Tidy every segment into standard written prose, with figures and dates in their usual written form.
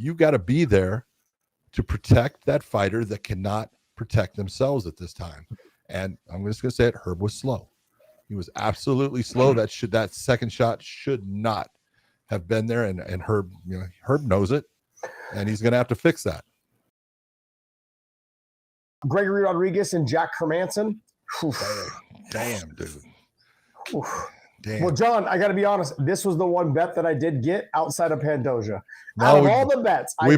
You got to be there to protect that fighter that cannot protect themselves at this time. And I'm just going to say it, Herb was slow. He was absolutely slow. That second shot should not have been there. And Herb, Herb knows it, and he's going to have to fix that. Gregory Rodrigues and Jack Hermansson. Damn, dude. Damn. Well, John, I got to be honest. This was the one bet that I did get outside of Pandoja. Out of all the bets, we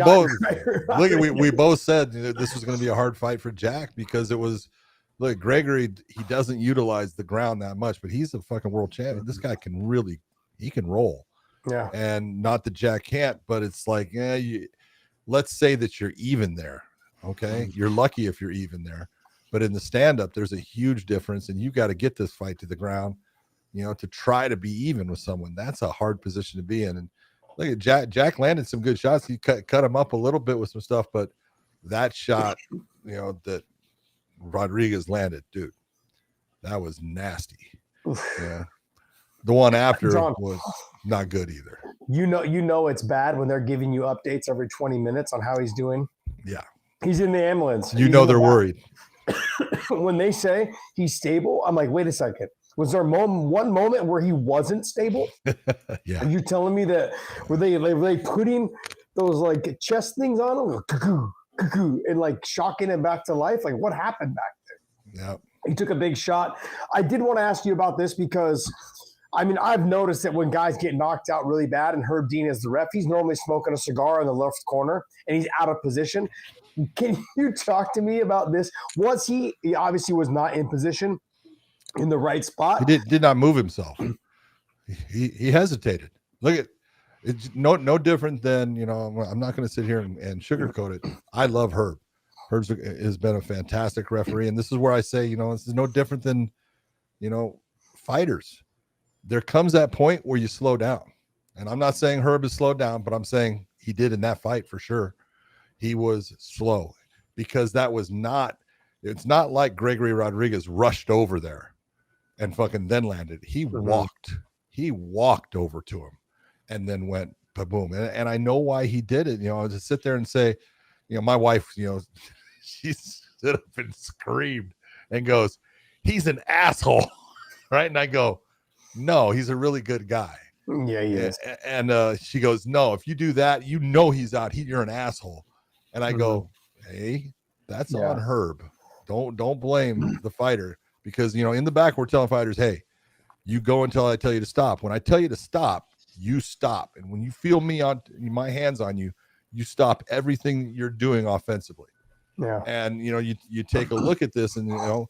both said this was going to be a hard fight for Jack because it was. Look, Gregory, he doesn't utilize the ground that much, but he's a fucking world champion. This guy can roll. Yeah. And not that Jack can't, but it's like, let's say that you're even there. Okay. You're lucky if you're even there. But in the stand-up, there's a huge difference, and you got to get this fight to the ground, to try to be even with someone. That's a hard position to be in. And look at Jack. Jack landed some good shots. He cut him up a little bit with some stuff, but that shot, that Rodrigues landed, dude, that was nasty. Yeah, the one after John, was not good either. It's bad when they're giving you updates every 20 minutes on how he's doing. Yeah, he's in the ambulance. They're worried. When they say he's stable, I'm like, wait a second. Was there one moment where he wasn't stable? Yeah. Are you telling me that were they putting those like chest things on him? Cuckoo, cuckoo, and like shocking him back to life? Like what happened back there? Yeah. He took a big shot. I did want to ask you about this because I've noticed that when guys get knocked out really bad and Herb Dean is the ref, he's normally smoking a cigar in the left corner and he's out of position. Can you talk to me about this? He obviously was not in position in the right spot. He did not move himself. He hesitated. Look at it's no different than, I'm not going to sit here and sugarcoat it. I love Herb. Herb has been a fantastic referee. And this is where I say, this is no different than, fighters. There comes that point where you slow down. And I'm not saying Herb has slowed down, but I'm saying he did in that fight for sure. He was slow because it's not like Gregory Rodrigues rushed over there and fucking then landed. He walked over to him and then went boom. And I know why he did it. To sit there and say, my wife, she stood up and screamed and goes, he's an asshole. Right. And I go, no, he's a really good guy. Yeah, he is. And she goes, no, if you do that, he's out. You're an asshole. And I go, hey, that's on Herb. Don't blame the fighter because, in the back, we're telling fighters, hey, you go until I tell you to stop. When I tell you to stop, you stop. And when you feel my hands on you, you stop everything you're doing offensively. Yeah. And, you take a look at this and,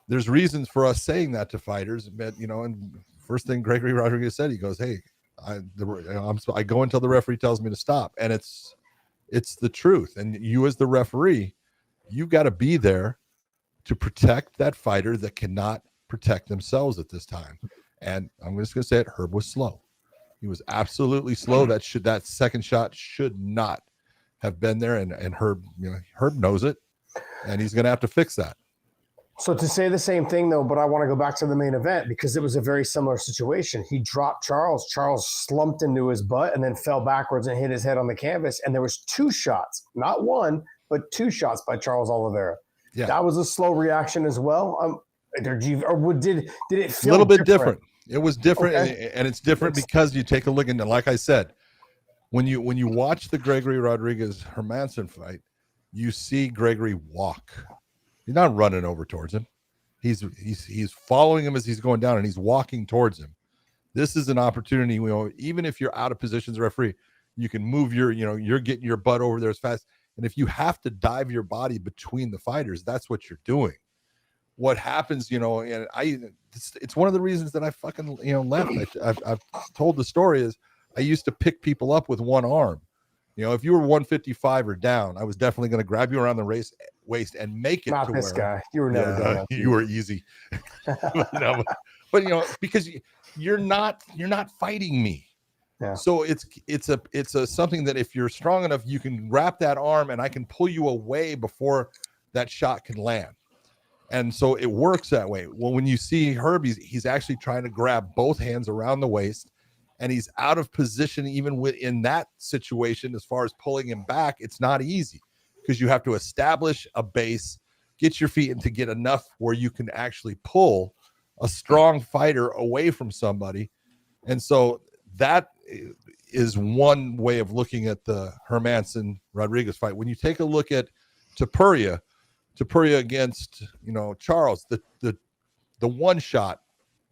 there's reasons for us saying that to fighters. But, and first thing Gregory Rodrigues said, he goes, hey, I go until the referee tells me to stop. And it's the truth. And you as the referee, you got to be there to protect that fighter that cannot protect themselves at this time. And I'm just going to say it, Herb was slow. He was absolutely slow. That second shot should not have been there. And Herb, Herb knows it, and he's going to have to fix that. So to say the same thing, though, but I want to go back to the main event because it was a very similar situation. He dropped Charles. Charles slumped into his butt and then fell backwards and hit his head on the canvas. And there was 2 shots, not one, but 2 shots by Charles Oliveira. Yeah. That was a slow reaction as well. Did it feel a little bit different? It was different, okay. And it's different because you take a look and like I said, when you watch the Gregory Rodrigues Hermansson fight, you see Gregory walk. He's not running over towards him. He's following him as he's going down, and he's walking towards him. This is an opportunity. Even if you're out of position as a referee, you can move you're getting your butt over there as fast. And if you have to dive your body between the fighters, that's what you're doing. What happens, and it's one of the reasons that I fucking, left. I've told the story is I used to pick people up with one arm. If you were 155 or down, I was definitely going to grab you around the waist and make it. Not to this where, guy. You were never done that. You were easy. but because you're not fighting me. Yeah. So it's a something that if you're strong enough, you can wrap that arm and I can pull you away before that shot can land. And so it works that way. Well, when you see Herb, he's actually trying to grab both hands around the waist and he's out of position even within that situation. As far as pulling him back, it's not easy because you have to establish a base, get your feet in to get enough where you can actually pull a strong fighter away from somebody. And so that is one way of looking at the Hermansson Rodrigues fight. When you take a look at Topuria against, Charles, the one shot,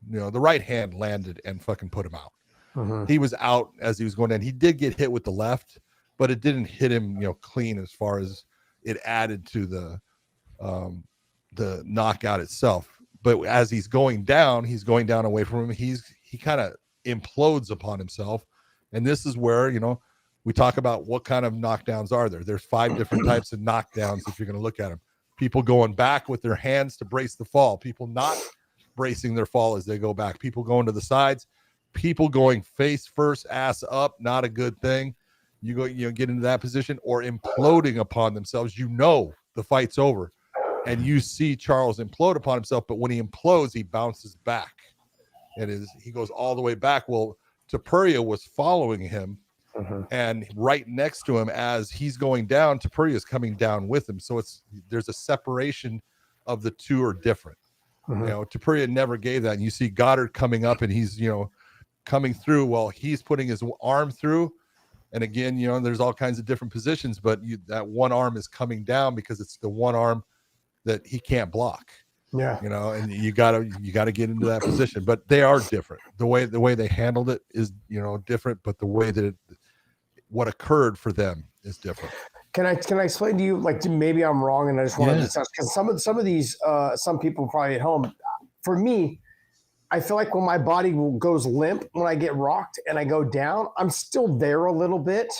the right hand landed and fucking put him out. He was out as he was going in. He did get hit with the left, but it didn't hit him, clean as far as it added to the knockout itself. But as he's going down away from him. He kind of implodes upon himself. And this is where, we talk about what kind of knockdowns are there. There's 5 different types of knockdowns if you're going to look at them. People going back with their hands to brace the fall. People not bracing their fall as they go back. People going to the sides. People going face first, ass up. Not a good thing. You go, get into that position, or imploding upon themselves. The fight's over. And you see Charles implode upon himself, but when he implodes, he bounces back. He goes all the way back. Well, Topuria was following him, and right next to him as he's going down, Topuria is coming down with him. So there's a separation of the two are different. Topuria never gave that. And you see Goddard coming up, and he's coming through while he's putting his arm through. And again, there's all kinds of different positions, but that one arm is coming down because it's the one arm that he can't block. Yeah. And you gotta get into that position, but they are different. The way they handled it is, different, but the way that what occurred for them is different. Can I explain to you, like, maybe I'm wrong, and I just want to discuss, because some of these, some people probably at home, for me, I feel like when my body goes limp, when I get rocked and I go down, I'm still there a little bit.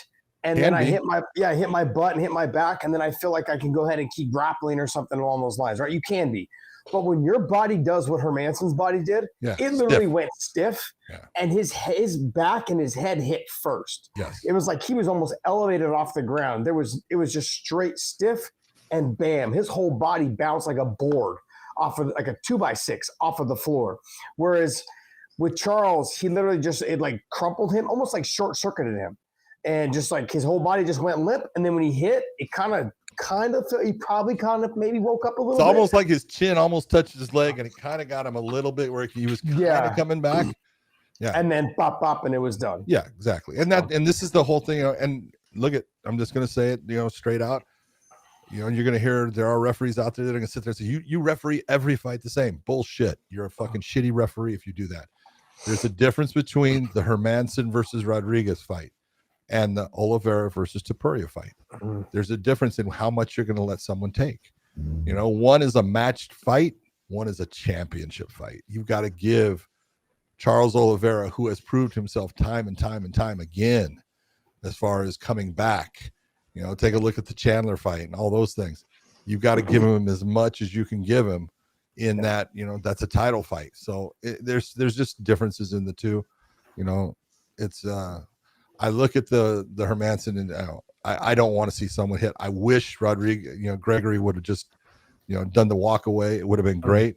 And then I hit my butt and hit my back. And then I feel like I can go ahead and keep grappling or something along those lines, right? You can be. But when your body does what Hermansson's body did, it literally went stiff, and his back and his head hit first. Yes. It was like he was almost elevated off the ground. It was just straight stiff, and bam, his whole body bounced like a board off of, like a 2x6 off of the floor. Whereas with Charles, he literally it like crumpled him, almost like short circuited him. And just like his whole body just went limp. And then when he hit, it kind of he probably maybe woke up a little bit. It's almost like his chin almost touched his leg, and it kind of got him a little bit where he was kind of coming back. Yeah. And then pop, and it was done. Yeah, exactly. And this is the whole thing. And look at, I'm just going to say it, straight out. You're going to hear there are referees out there that are going to sit there and say, you referee every fight the same. Bullshit. You're a fucking shitty referee if you do that. There's a difference between the Hermansson versus Rodrigues fight and the Oliveira versus Topuria fight. There's a difference in how much you're going to let someone take. One is a matched fight. One is a championship fight. You've got to give Charles Oliveira, who has proved himself time and time again, as far as coming back. Take a look at the Chandler fight and all those things. You've got to give him as much as you can give him in that, that's a title fight. So there's just differences in the two. It's I look at the Hermansson, and I don't want to see someone hit. I wish Gregory would have just, done the walk away. It would have been great,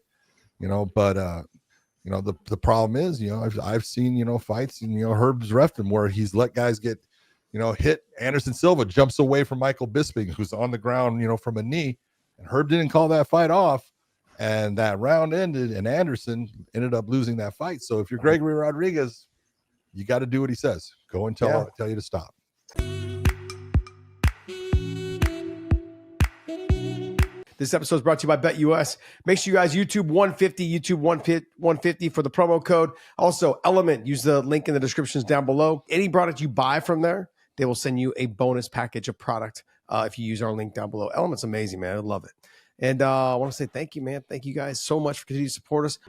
but the problem is, I've seen, fights, and, Herb's reffed him where he's let guys get, hit. Anderson Silva jumps away from Michael Bisping, who's on the ground, from a knee, and Herb didn't call that fight off, and that round ended, and Anderson ended up losing that fight. So if you're Gregory Rodrigues, you got to do what he says. Go and tell you to stop. This episode is brought to you by BetUS. Make sure you guys YouTube 150 for the promo code. Also, Element, use the link in the descriptions down below. Any product you buy from there, they will send you a bonus package of product if you use our link down below. Element's amazing, man. I love it. And I want to say thank you, man. Thank you guys so much for continuing to support us.